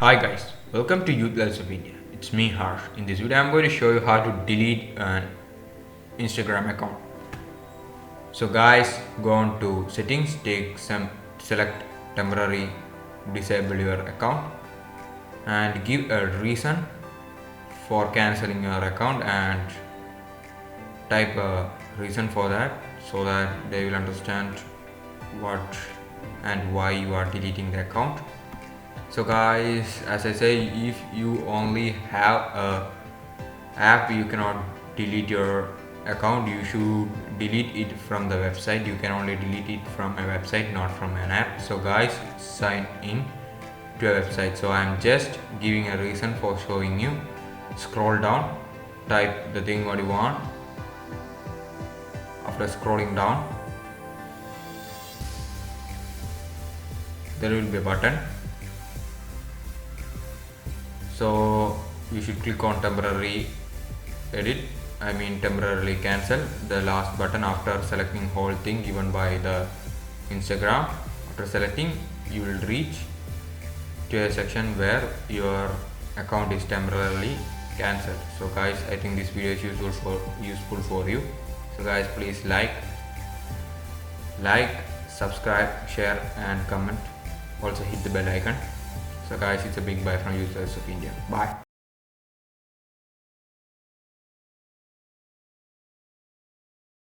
Hi guys, welcome to Youth Lives of India. It's me Harsh. In this video I'm going to show you how to delete an Instagram account. So guys, go on to settings, select temporary disable your account and give a reason for cancelling your account and type a reason for that so that they will understand what and why you are deleting the account. So guys, as I say, if you only have a app, you cannot delete your account. You should delete it from the website. You can only delete it from a website, not from an app. So guys, sign in to a website. So I'm just giving a reason for showing you. Scroll down, type the thing what you want. After scrolling down, there will be a button. So you should click on temporarily temporarily cancel, the last button after selecting whole thing given by the Instagram. After selecting, you will reach to a section where your account is temporarily cancelled. So guys, I think this video is useful for you. So guys, please like, subscribe, share and comment. Also hit the bell icon. So guys, it's a big bye from Youth Lives of India. Bye.